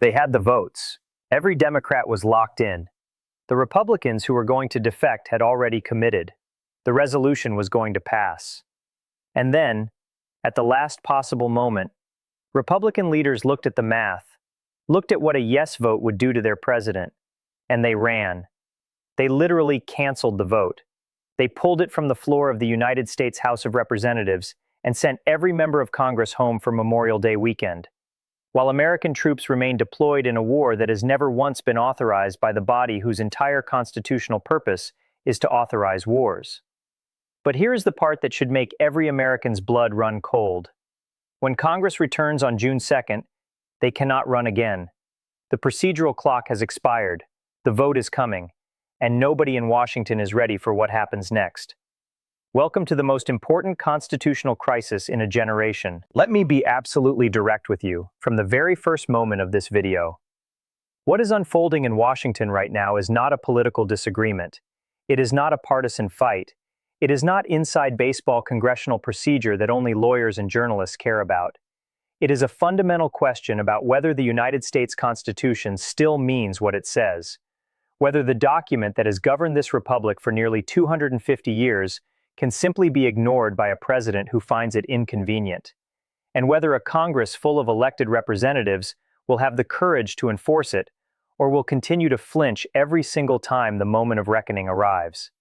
They had the votes. Every Democrat was locked in. The Republicans who were going to defect had already committed. The resolution was going to pass. And then, at the last possible moment, Republican leaders looked at the math, looked at what a yes vote would do to their president, and they ran. They literally canceled the vote. They pulled it from the floor of the United States House of Representatives and sent every member of Congress home for Memorial Day weekend, while American troops remain deployed in a war that has never once been authorized by the body whose entire constitutional purpose is to authorize wars. But here is the part that should make every American's blood run cold. When Congress returns on June 2nd, they cannot run again. The procedural clock has expired, the vote is coming, and nobody in Washington is ready for what happens next. Welcome to the most important constitutional crisis in a generation. Let me be absolutely direct with you from the very first moment of this video. What is unfolding in Washington right now is not a political disagreement. It is not a partisan fight. It is not inside baseball congressional procedure that only lawyers and journalists care about. It is a fundamental question about whether the United States Constitution still means what it says, whether the document that has governed this republic for nearly 250 years can simply be ignored by a president who finds it inconvenient, and whether a Congress full of elected representatives will have the courage to enforce it, or will continue to flinch every single time the moment of reckoning arrives.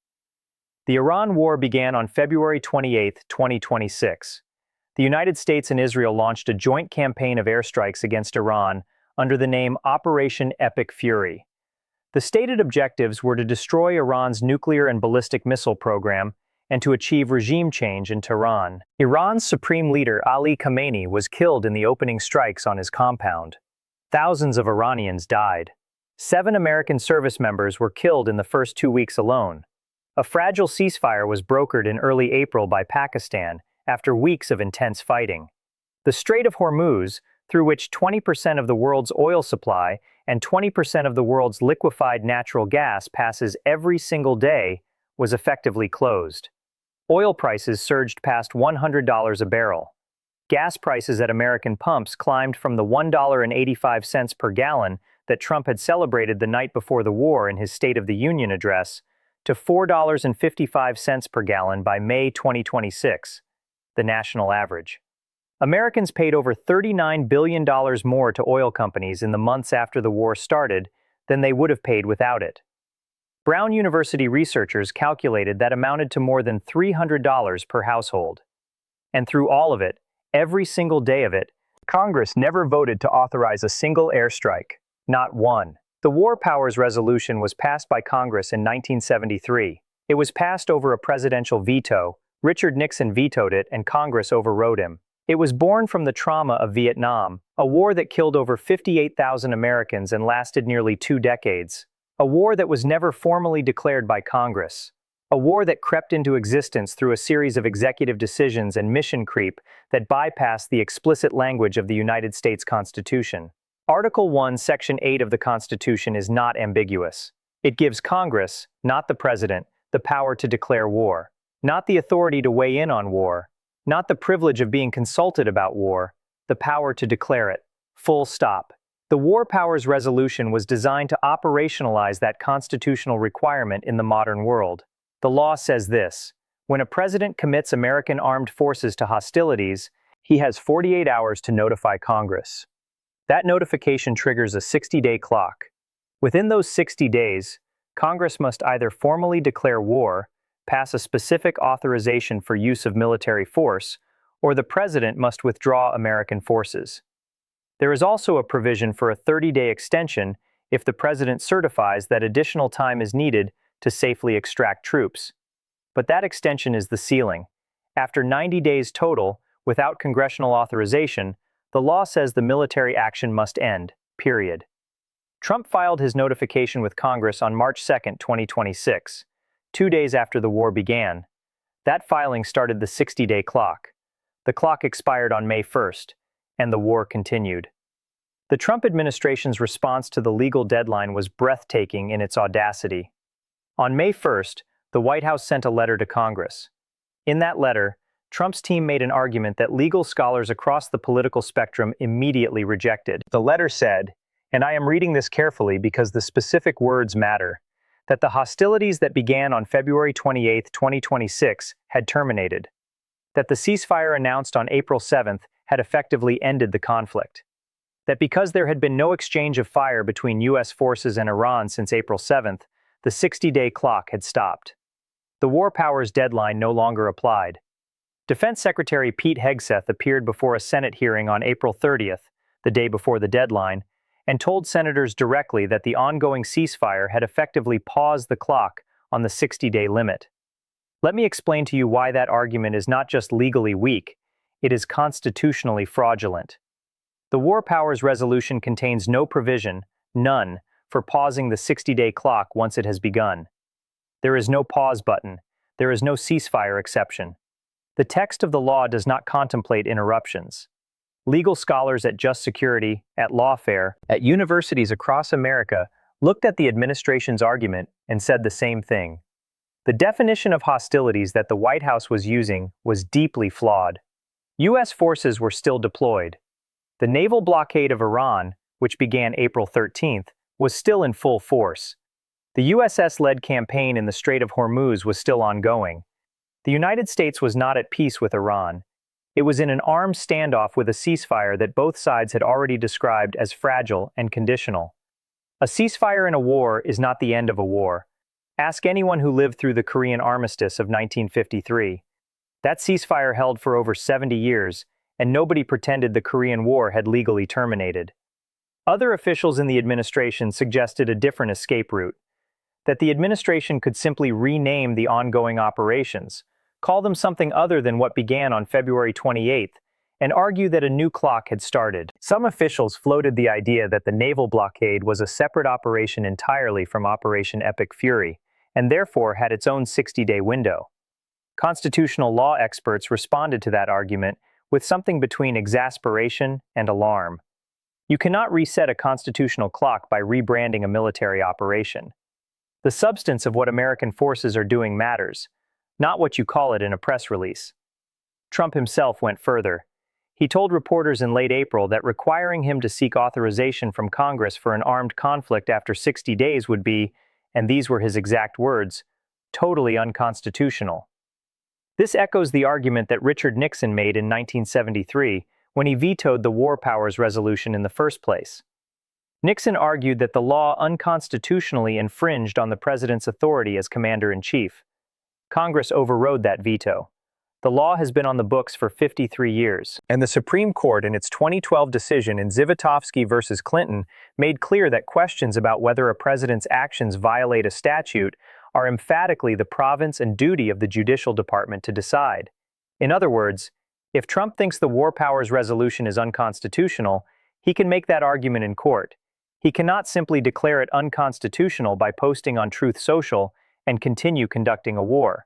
The Iran war began on February 28, 2026. The United States and Israel launched a joint campaign of airstrikes against Iran under the name Operation Epic Fury. The stated objectives were to destroy Iran's nuclear and ballistic missile program and to achieve regime change in Tehran. Iran's supreme leader Ali Khamenei was killed in the opening strikes on his compound. Thousands of Iranians died. 7 American service members were killed in the first 2 weeks alone. A fragile ceasefire was brokered in early April by Pakistan after weeks of intense fighting. The Strait of Hormuz, through which 20% of the world's oil supply and 20% of the world's liquefied natural gas passes every single day, was effectively closed. Oil prices surged past $100 a barrel. Gas prices at American pumps climbed from the $1.85 per gallon that Trump had celebrated the night before the war in his State of the Union address to $4.55 per gallon by May 2026, the national average. Americans paid over $39 billion more to oil companies in the months after the war started than they would have paid without it. Brown University researchers calculated that amounted to more than $300 per household. And through all of it, every single day of it, Congress never voted to authorize a single airstrike, not one. The War Powers Resolution was passed by Congress in 1973. It was passed over a presidential veto. Richard Nixon vetoed it and Congress overrode him. It was born from the trauma of Vietnam, a war that killed over 58,000 Americans and lasted nearly 2 decades. A war that was never formally declared by Congress. A war that crept into existence through a series of executive decisions and mission creep that bypassed the explicit language of the United States Constitution. Article 1, Section 8 of the Constitution is not ambiguous. It gives Congress, not the President, the power to declare war, not the authority to weigh in on war, not the privilege of being consulted about war, the power to declare it. Full stop. The War Powers Resolution was designed to operationalize that constitutional requirement in the modern world. The law says this: when a president commits American armed forces to hostilities, he has 48 hours to notify Congress. That notification triggers a 60-day clock. Within those 60 days, Congress must either formally declare war, pass a specific authorization for use of military force, or the president must withdraw American forces. There is also a provision for a 30-day extension if the president certifies that additional time is needed to safely extract troops. But that extension is the ceiling. After 90 days total, without congressional authorization, the law says the military action must end, period. Trump filed his notification with Congress on March 2, 2026, 2 days after the war began. That filing started the 60-day clock. The clock expired on May 1st, and the war continued. The Trump administration's response to the legal deadline was breathtaking in its audacity. On May 1st, the White House sent a letter to Congress. In that letter, Trump's team made an argument that legal scholars across the political spectrum immediately rejected. The letter said, and I am reading this carefully because the specific words matter, that the hostilities that began on February 28, 2026 had terminated, that the ceasefire announced on April 7th had effectively ended the conflict, that because there had been no exchange of fire between U.S. forces and Iran since April 7th, the 60-day clock had stopped. The war powers deadline no longer applied. Defense Secretary Pete Hegseth appeared before a Senate hearing on April 30th, the day before the deadline, and told senators directly that the ongoing ceasefire had effectively paused the clock on the 60-day limit. Let me explain to you why that argument is not just legally weak, it is constitutionally fraudulent. The War Powers Resolution contains no provision, none, for pausing the 60-day clock once it has begun. There is no pause button. There is no ceasefire exception. The text of the law does not contemplate interruptions. Legal scholars at Just Security, at Lawfare, at universities across America looked at the administration's argument and said the same thing. The definition of hostilities that the White House was using was deeply flawed. U.S. forces were still deployed. The naval blockade of Iran, which began April 13th, was still in full force. The USS-led campaign in the Strait of Hormuz was still ongoing. The United States was not at peace with Iran. It was in an armed standoff with a ceasefire that both sides had already described as fragile and conditional. A ceasefire in a war is not the end of a war. Ask anyone who lived through the Korean Armistice of 1953. That ceasefire held for over 70 years, and nobody pretended the Korean War had legally terminated. Other officials in the administration suggested a different escape route, that the administration could simply rename the ongoing operations, call them something other than what began on February 28th, and argue that a new clock had started. Some officials floated the idea that the naval blockade was a separate operation entirely from Operation Epic Fury, and therefore had its own 60-day window. Constitutional law experts responded to that argument with something between exasperation and alarm. You cannot reset a constitutional clock by rebranding a military operation. The substance of what American forces are doing matters, not what you call it in a press release. Trump himself went further. He told reporters in late April that requiring him to seek authorization from Congress for an armed conflict after 60 days would be, and these were his exact words, totally unconstitutional. This echoes the argument that Richard Nixon made in 1973 when he vetoed the War Powers Resolution in the first place. Nixon argued that the law unconstitutionally infringed on the president's authority as commander-in-chief. Congress overrode that veto. The law has been on the books for 53 years, and the Supreme Court in its 2012 decision in Zivotofsky versus Clinton made clear that questions about whether a president's actions violate a statute are emphatically the province and duty of the Judicial Department to decide. In other words, if Trump thinks the War Powers Resolution is unconstitutional, he can make that argument in court. He cannot simply declare it unconstitutional by posting on Truth Social and continue conducting a war.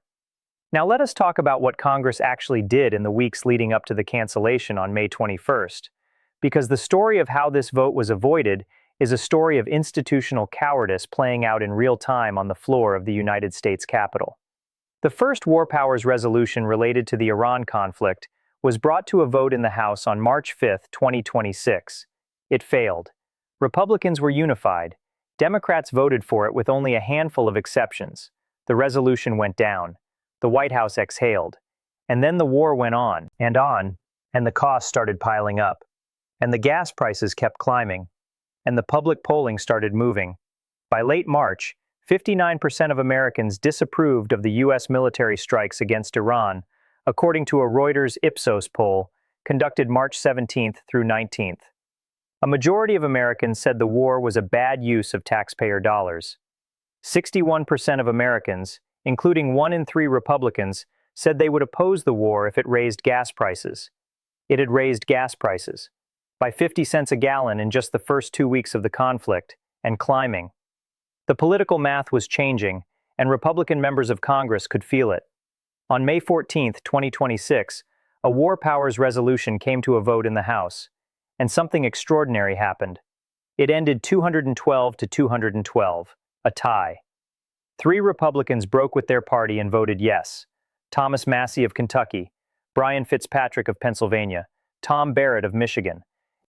Now let us talk about what Congress actually did in the weeks leading up to the cancellation on May 21st, because the story of how this vote was avoided is a story of institutional cowardice playing out in real time on the floor of the United States Capitol. The first War Powers Resolution related to the Iran conflict was brought to a vote in the House on March 5, 2026. It failed. Republicans were unified. Democrats voted for it with only a handful of exceptions. The resolution went down. The White House exhaled. And then the war went on, and the costs started piling up. And the gas prices kept climbing. And the public polling started moving. By late March, 59% of Americans disapproved of the U.S. military strikes against Iran, according to a Reuters Ipsos poll conducted March 17th through 19th. A majority of Americans said the war was a bad use of taxpayer dollars. 61% of Americans, including 1 in 3 Republicans, said they would oppose the war if it raised gas prices. It had raised gas prices by 50 cents a gallon in just the first 2 weeks of the conflict, and climbing. The political math was changing, and Republican members of Congress could feel it. On May 14, 2026, a War Powers Resolution came to a vote in the House, and something extraordinary happened. It ended 212 to 212, a tie. 3 Republicans broke with their party and voted yes: Thomas Massie of Kentucky, Brian Fitzpatrick of Pennsylvania, Tom Barrett of Michigan,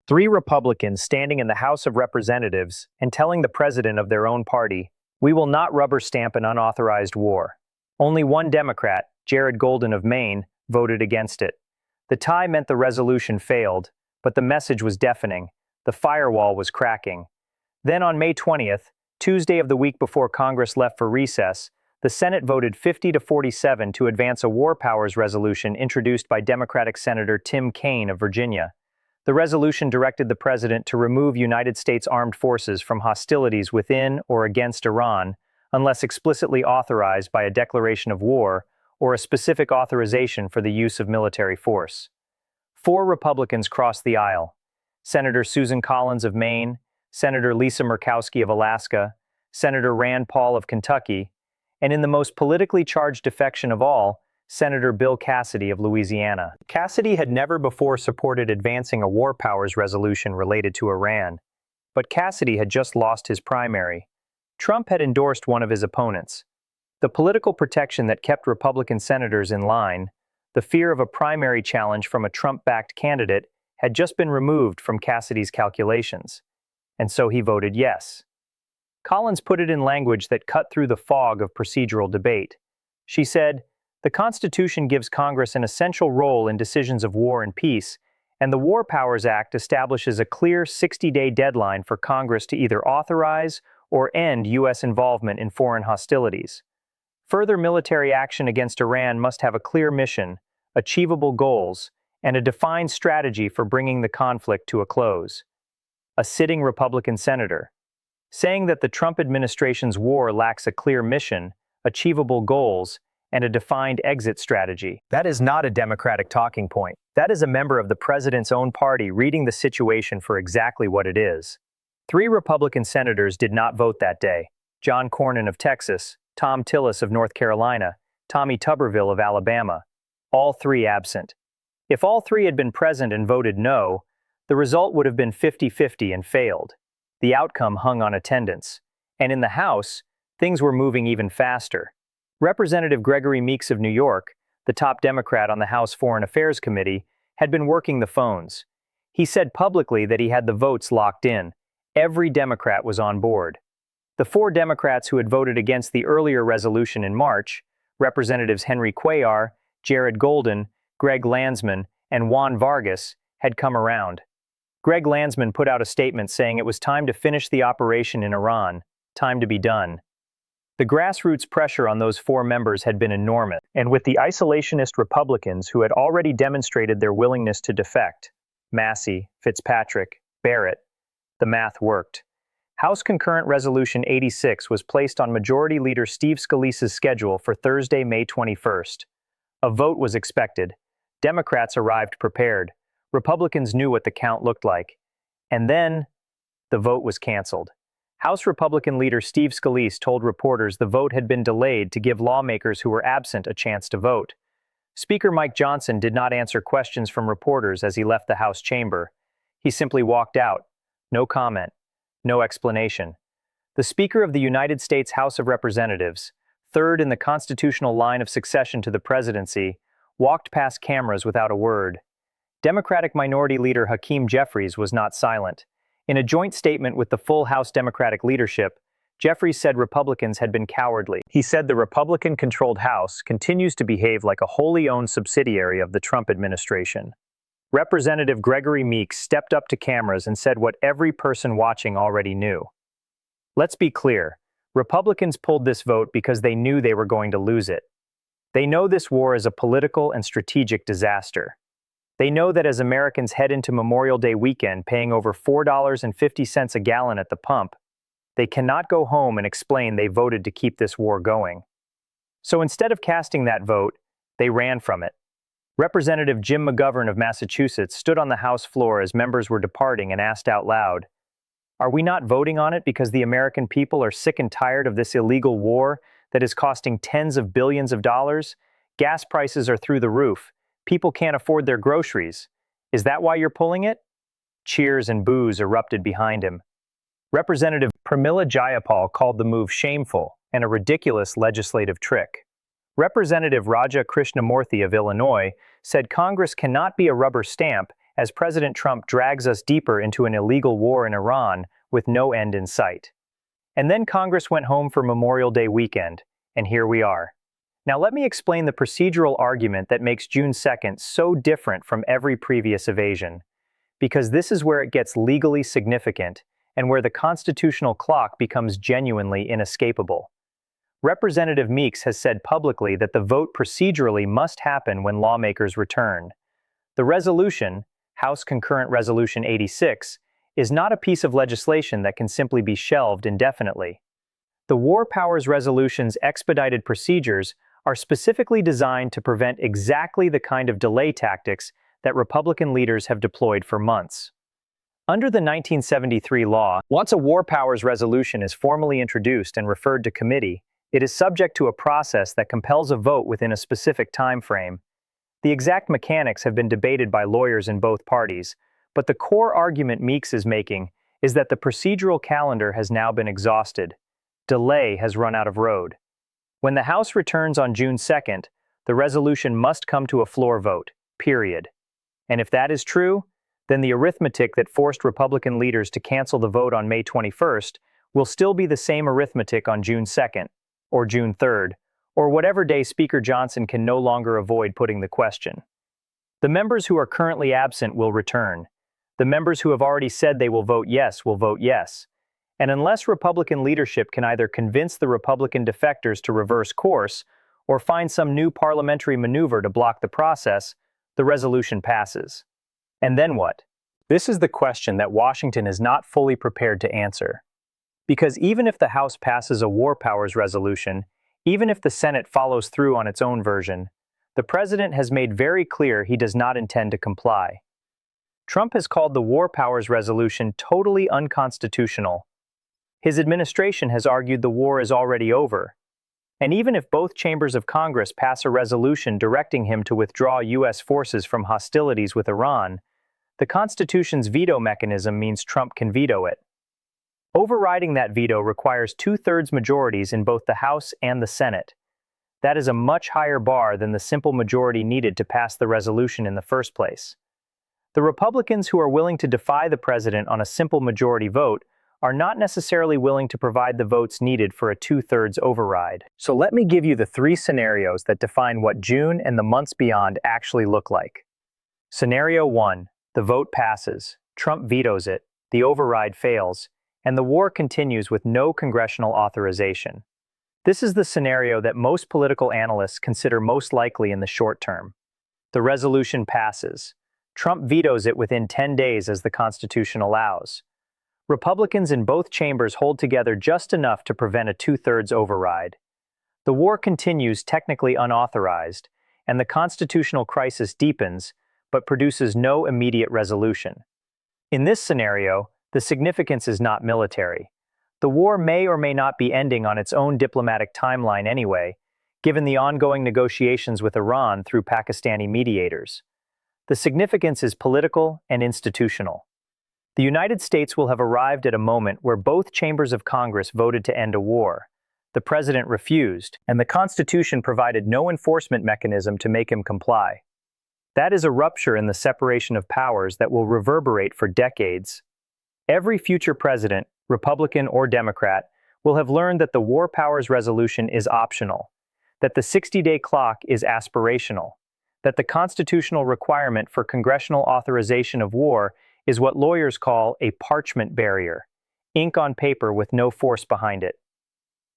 Three Republicans standing in the House of Representatives and telling the president of their own party, "We will not rubber stamp an unauthorized war." Only one Democrat, Jared Golden of Maine, voted against it. The tie meant the resolution failed, but the message was deafening. The firewall was cracking. Then on May 20th, Tuesday of the week before Congress left for recess, the Senate voted 50 to 47 to advance a war powers resolution introduced by Democratic Senator Tim Kaine of Virginia. The resolution directed the president to remove United States armed forces from hostilities within or against Iran, unless explicitly authorized by a declaration of war or a specific authorization for the use of military force. Four Republicans crossed the aisle: Senator Susan Collins of Maine, Senator Lisa Murkowski of Alaska, Senator Rand Paul of Kentucky, and in the most politically charged defection of all, Senator Bill Cassidy of Louisiana. Cassidy had never before supported advancing a war powers resolution related to Iran, but Cassidy had just lost his primary. Trump had endorsed one of his opponents. The political protection that kept Republican senators in line, the fear of a primary challenge from a Trump-backed candidate, had just been removed from Cassidy's calculations, and so he voted yes. Collins put it in language that cut through the fog of procedural debate. She said, "The Constitution gives Congress an essential role in decisions of war and peace, and the War Powers Act establishes a clear 60-day deadline for Congress to either authorize or end U.S. involvement in foreign hostilities. Further military action against Iran must have a clear mission, achievable goals, and a defined strategy for bringing the conflict to a close." A sitting Republican senator, saying that the Trump administration's war lacks a clear mission, achievable goals, and a defined exit strategy. That is not a Democratic talking point. That is a member of the president's own party reading the situation for exactly what it is. Three Republican senators did not vote that day: John Cornyn of Texas, Tom Tillis of North Carolina, Tommy Tuberville of Alabama. All three absent. If all three had been present and voted no, the result would have been 50-50 and failed. The outcome hung on attendance. And in the House, things were moving even faster. Representative Gregory Meeks of New York, the top Democrat on the House Foreign Affairs Committee, had been working the phones. He said publicly that he had the votes locked in. Every Democrat was on board. The four Democrats who had voted against the earlier resolution in March, Representatives Henry Cuellar, Jared Golden, Greg Landsman, and Juan Vargas, had come around. Greg Landsman put out a statement saying it was time to finish the operation in Iran, time to be done. The grassroots pressure on those four members had been enormous, and with the isolationist Republicans who had already demonstrated their willingness to defect, Massey, Fitzpatrick, Barrett, the math worked. House Concurrent Resolution 86 was placed on Majority Leader Steve Scalise's schedule for Thursday, May 21st. A vote was expected. Democrats arrived prepared. Republicans knew what the count looked like. And then, the vote was canceled. House Republican leader Steve Scalise told reporters the vote had been delayed to give lawmakers who were absent a chance to vote. Speaker Mike Johnson did not answer questions from reporters as he left the House chamber. He simply walked out. No comment. No explanation. The Speaker of the United States House of Representatives, third in the constitutional line of succession to the presidency, walked past cameras without a word. Democratic Minority Leader Hakeem Jeffries was not silent. In a joint statement with the full House Democratic leadership, Jeffries said Republicans had been cowardly. He said the Republican-controlled House continues to behave like a wholly owned subsidiary of the Trump administration. Representative Gregory Meeks stepped up to cameras and said what every person watching already knew. Let's be clear, Republicans pulled this vote because they knew they were going to lose it. They know this war is a political and strategic disaster. They know that as Americans head into Memorial Day weekend paying over $4.50 a gallon at the pump, they cannot go home and explain they voted to keep this war going. So instead of casting that vote, they ran from it. Representative Jim McGovern of Massachusetts stood on the House floor as members were departing and asked out loud, "Are we not voting on it because the American people are sick and tired of this illegal war that is costing tens of billions of dollars? Gas prices are through the roof. People can't afford their groceries. Is that why you're pulling it?" Cheers and boos erupted behind him. Representative Pramila Jayapal called the move shameful and a ridiculous legislative trick. Representative Raja Krishnamurthy of Illinois said Congress cannot be a rubber stamp as President Trump drags us deeper into an illegal war in Iran with no end in sight. And then Congress went home for Memorial Day weekend, and here we are. Now let me explain the procedural argument that makes June 2nd so different from every previous evasion, because this is where it gets legally significant and where the constitutional clock becomes genuinely inescapable. Representative Meeks has said publicly that the vote procedurally must happen when lawmakers return. The resolution, House Concurrent Resolution 86, is not a piece of legislation that can simply be shelved indefinitely. The War Powers Resolution's expedited procedures are specifically designed to prevent exactly the kind of delay tactics that Republican leaders have deployed for months. Under the 1973 law, once a War Powers Resolution is formally introduced and referred to committee, it is subject to a process that compels a vote within a specific time frame. The exact mechanics have been debated by lawyers in both parties, but the core argument Meeks is making is that the procedural calendar has now been exhausted. Delay has run out of road. When the House returns on June 2nd, the resolution must come to a floor vote, period. And if that is true, then the arithmetic that forced Republican leaders to cancel the vote on May 21st will still be the same arithmetic on June 2nd, or June 3rd, or whatever day Speaker Johnson can no longer avoid putting the question. The members who are currently absent will return. The members who have already said they will vote yes will vote yes. And unless Republican leadership can either convince the Republican defectors to reverse course or find some new parliamentary maneuver to block the process, the resolution passes. And then what? This is the question that Washington is not fully prepared to answer. Because even if the House passes a War Powers Resolution, even if the Senate follows through on its own version, the President has made very clear he does not intend to comply. Trump has called the War Powers Resolution totally unconstitutional. His administration has argued the war is already over. And even if both chambers of Congress pass a resolution directing him to withdraw U.S. forces from hostilities with Iran, the Constitution's veto mechanism means Trump can veto it. Overriding that veto requires two-thirds majorities in both the House and the Senate. That is a much higher bar than the simple majority needed to pass the resolution in the first place. The Republicans who are willing to defy the president on a simple majority vote are not necessarily willing to provide the votes needed for a two-thirds override. So let me give you the three scenarios that define what June and the months beyond actually look like. Scenario 1. The vote passes, Trump vetoes it, the override fails, and the war continues with no congressional authorization. This is the scenario that most political analysts consider most likely in the short term. The resolution passes. Trump vetoes it within 10 days as the Constitution allows. Republicans in both chambers hold together just enough to prevent a two-thirds override. The war continues technically unauthorized, and the constitutional crisis deepens, but produces no immediate resolution. In this scenario, the significance is not military. The war may or may not be ending on its own diplomatic timeline anyway, given the ongoing negotiations with Iran through Pakistani mediators. The significance is political and institutional. The United States will have arrived at a moment where both chambers of Congress voted to end a war. The president refused, and the Constitution provided no enforcement mechanism to make him comply. That is a rupture in the separation of powers that will reverberate for decades. Every future president, Republican or Democrat, will have learned that the War Powers Resolution is optional, that the 60-day clock is aspirational, that the constitutional requirement for congressional authorization of war is what lawyers call a parchment barrier, ink on paper with no force behind it.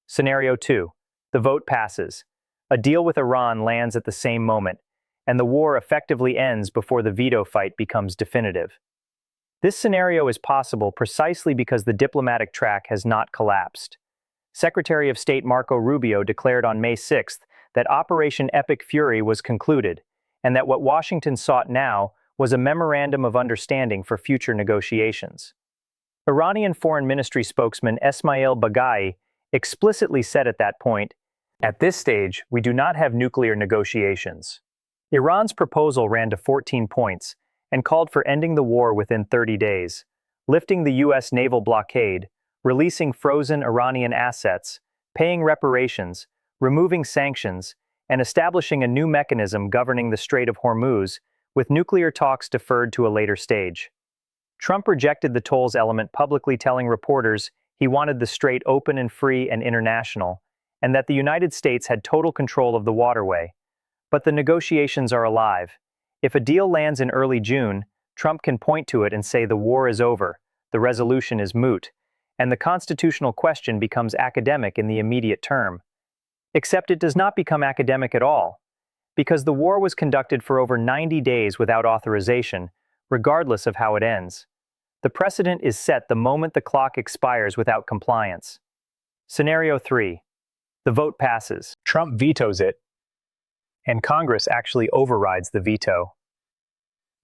Scenario 2. The vote passes. A deal with Iran lands at the same moment, and the war effectively ends before the veto fight becomes definitive. This scenario is possible precisely because the diplomatic track has not collapsed. Secretary of State Marco Rubio declared on May 6th that Operation Epic Fury was concluded, and that what Washington sought now was a memorandum of understanding for future negotiations. Iranian Foreign Ministry spokesman Esmail Baghai explicitly said at that point, "At this stage, we do not have nuclear negotiations." Iran's proposal ran to 14 points and called for ending the war within 30 days, lifting the U.S. naval blockade, releasing frozen Iranian assets, paying reparations, removing sanctions, and establishing a new mechanism governing the Strait of Hormuz, with nuclear talks deferred to a later stage. Trump rejected the tolls element, publicly telling reporters he wanted the strait open and free and international, and that the United States had total control of the waterway. But the negotiations are alive. If a deal lands in early June, Trump can point to it and say the war is over, the resolution is moot, and the constitutional question becomes academic in the immediate term. Except it does not become academic at all, because the war was conducted for over 90 days without authorization, regardless of how it ends. The precedent is set the moment the clock expires without compliance. Scenario 3. The vote passes. Trump vetoes it, and Congress actually overrides the veto.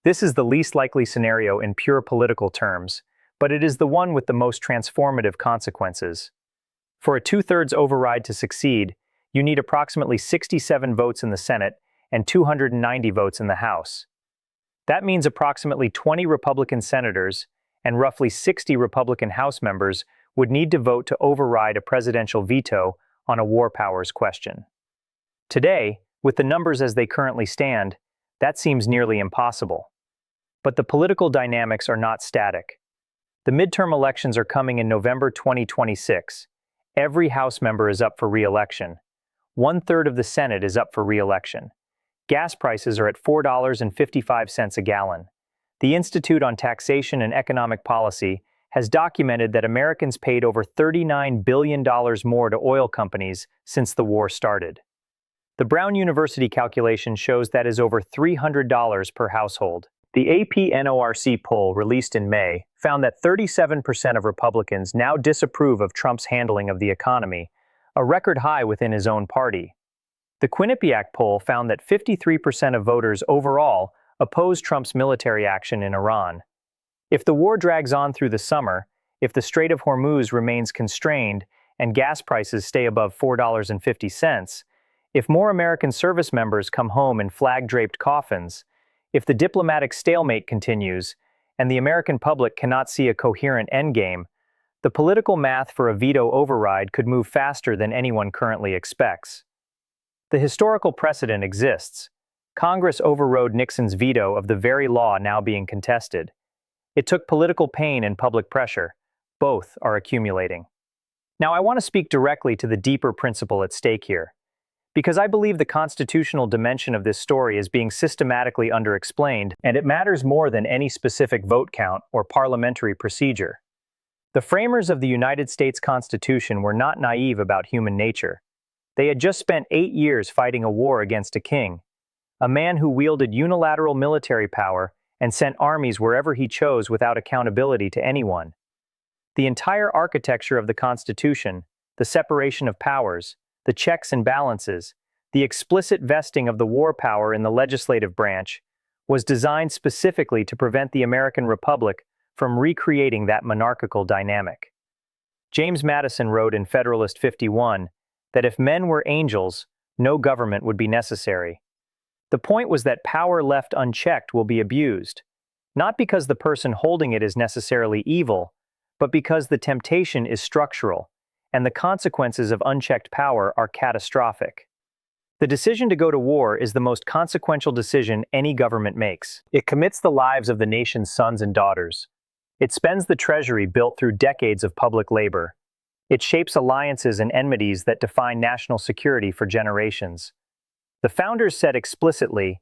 This is the least likely scenario in pure political terms, but it is the one with the most transformative consequences. For a 2/3 override to succeed, you need approximately 67 votes in the Senate and 290 votes in the House. That means approximately 20 Republican senators and roughly 60 Republican House members would need to vote to override a presidential veto on a war powers question. Today, with the numbers as they currently stand, that seems nearly impossible. But the political dynamics are not static. The midterm elections are coming in November 2026. Every House member is up for re-election. 1/3 of the Senate is up for re-election. Gas prices are at $4.55 a gallon. The Institute on Taxation and Economic Policy has documented that Americans paid over $39 billion more to oil companies since the war started. The Brown University calculation shows that is over $300 per household. The AP NORC poll released in May found that 37% of Republicans now disapprove of Trump's handling of the economy, a record high within his own party. The Quinnipiac poll found that 53% of voters overall oppose Trump's military action in Iran. If the war drags on through the summer, if the Strait of Hormuz remains constrained and gas prices stay above $4.50, if more American service members come home in flag-draped coffins, if the diplomatic stalemate continues, and the American public cannot see a coherent endgame, the political math for a veto override could move faster than anyone currently expects. The historical precedent exists. Congress overrode Nixon's veto of the very law now being contested. It took political pain and public pressure. Both are accumulating. Now, I want to speak directly to the deeper principle at stake here, because I believe the constitutional dimension of this story is being systematically underexplained, and it matters more than any specific vote count or parliamentary procedure. The framers of the United States Constitution were not naive about human nature. They had just spent 8 years fighting a war against a king, a man who wielded unilateral military power and sent armies wherever he chose without accountability to anyone. The entire architecture of the Constitution, the separation of powers, the checks and balances, the explicit vesting of the war power in the legislative branch, was designed specifically to prevent the American Republic from recreating that monarchical dynamic. James Madison wrote in Federalist 51 that if men were angels, no government would be necessary. The point was that power left unchecked will be abused, not because the person holding it is necessarily evil, but because the temptation is structural, and the consequences of unchecked power are catastrophic. The decision to go to war is the most consequential decision any government makes. It commits the lives of the nation's sons and daughters. It spends the treasury built through decades of public labor. It shapes alliances and enmities that define national security for generations. The founders said explicitly,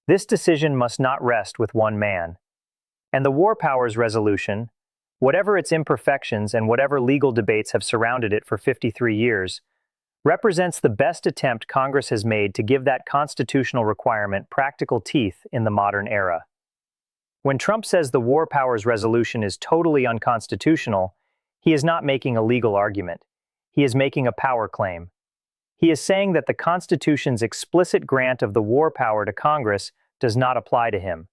this decision must not rest with one man. And the War Powers Resolution, whatever its imperfections and whatever legal debates have surrounded it for 53 years, represents the best attempt Congress has made to give that constitutional requirement practical teeth in the modern era. When Trump says the War Powers Resolution is totally unconstitutional, he is not making a legal argument. He is making a power claim. He is saying that the Constitution's explicit grant of the war power to Congress does not apply to him.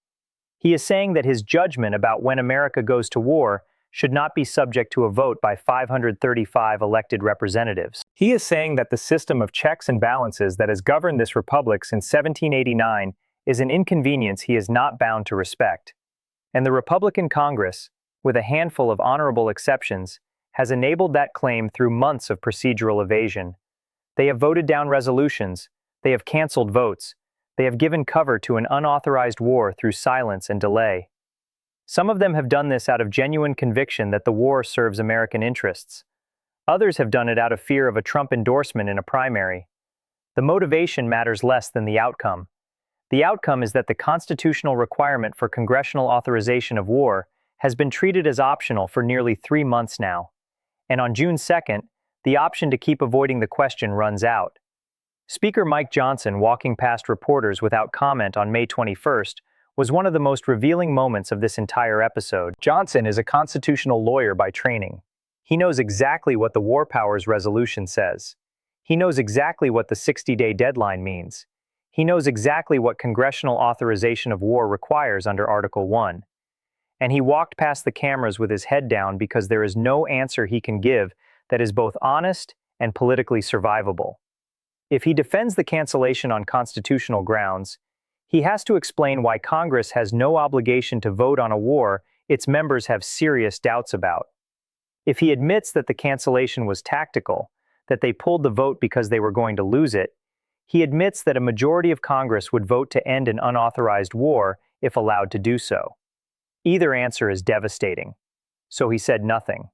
He is saying that his judgment about when America goes to war should not be subject to a vote by 535 elected representatives. He is saying that the system of checks and balances that has governed this republic since 1789 is an inconvenience he is not bound to respect. And the Republican Congress, with a handful of honorable exceptions, has enabled that claim through months of procedural evasion. They have voted down resolutions, they have canceled votes, They have given cover to an unauthorized war through silence and delay. Some of them have done this out of genuine conviction that the war serves American interests. Others have done it out of fear of a Trump endorsement in a primary. The motivation matters less than the outcome. The outcome is that the constitutional requirement for congressional authorization of war has been treated as optional for nearly 3 months now. And on June 2nd, the option to keep avoiding the question runs out. Speaker Mike Johnson walking past reporters without comment on May 21st was one of the most revealing moments of this entire episode. Johnson is a constitutional lawyer by training. He knows exactly what the War Powers Resolution says. He knows exactly what the 60-day deadline means. He knows exactly what congressional authorization of war requires under Article 1. And he walked past the cameras with his head down because there is no answer he can give that is both honest and politically survivable. If he defends the cancellation on constitutional grounds, he has to explain why Congress has no obligation to vote on a war its members have serious doubts about. If he admits that the cancellation was tactical, that they pulled the vote because they were going to lose it, he admits that a majority of Congress would vote to end an unauthorized war if allowed to do so. Either answer is devastating. So he said nothing.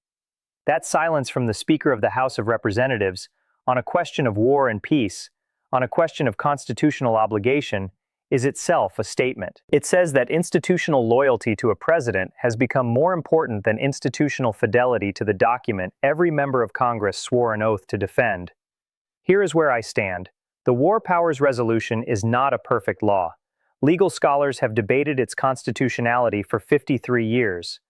That silence from the Speaker of the House of Representatives on a question of war and peace, on a question of constitutional obligation, is itself a statement. It says that institutional loyalty to a president has become more important than institutional fidelity to the document every member of Congress swore an oath to defend. Here is where I stand. The War Powers Resolution is not a perfect law. Legal scholars have debated its constitutionality for 53 years.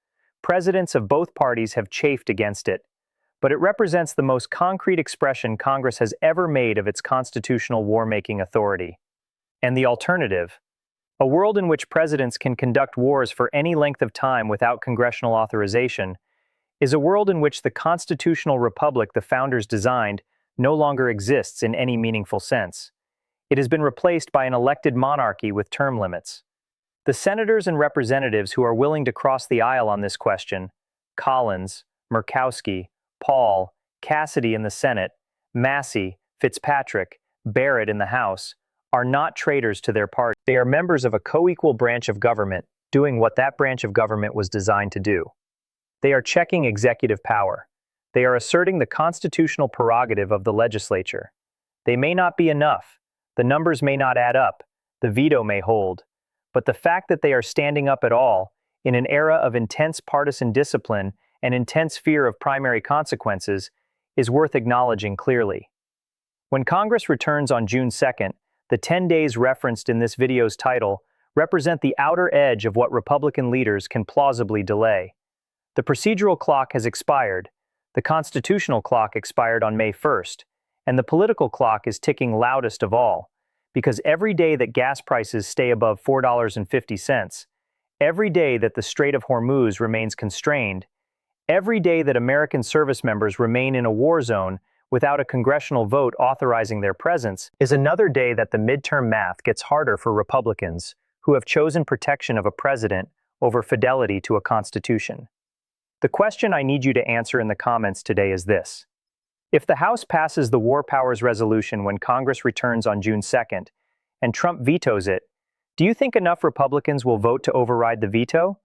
Presidents of both parties have chafed against it. But it represents the most concrete expression Congress has ever made of its constitutional war-making authority. And the alternative, a world in which presidents can conduct wars for any length of time without congressional authorization, is a world in which the constitutional republic the founders designed no longer exists in any meaningful sense. It has been replaced by an elected monarchy with term limits. The senators and representatives who are willing to cross the aisle on this question, Collins, Murkowski, Paul, Cassidy in the Senate, Massey, Fitzpatrick, Barrett in the House, are not traitors to their party. They are members of a co-equal branch of government doing what that branch of government was designed to do. They are checking executive power. They are asserting the constitutional prerogative of the legislature. They may not be enough. The numbers may not add up. The veto may hold. But the fact that they are standing up at all, in an era of intense partisan discipline and intense fear of primary consequences, is worth acknowledging clearly. When Congress returns on June 2nd, the 10 days referenced in this video's title represent the outer edge of what Republican leaders can plausibly delay. The procedural clock has expired, the constitutional clock expired on May 1st, and the political clock is ticking loudest of all, because every day that gas prices stay above $4.50, every day that the Strait of Hormuz remains constrained, every day that American service members remain in a war zone without a congressional vote authorizing their presence, is another day that the midterm math gets harder for Republicans who have chosen protection of a president over fidelity to a constitution. The question I need you to answer in the comments today is this. If the House passes the War Powers Resolution when Congress returns on June 2nd, and Trump vetoes it, do you think enough Republicans will vote to override the veto?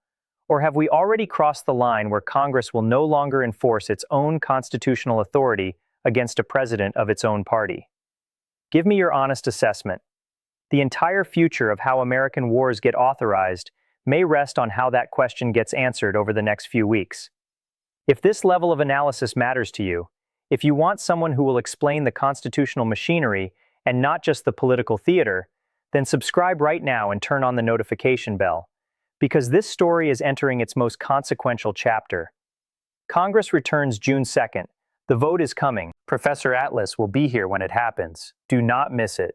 Or have we already crossed the line where Congress will no longer enforce its own constitutional authority against a president of its own party? Give me your honest assessment. The entire future of how American wars get authorized may rest on how that question gets answered over the next few weeks. If this level of analysis matters to you, if you want someone who will explain the constitutional machinery and not just the political theater, then subscribe right now and turn on the notification bell, because this story is entering its most consequential chapter. Congress returns June 2nd. The vote is coming. Professor Atlas will be here when it happens. Do not miss it.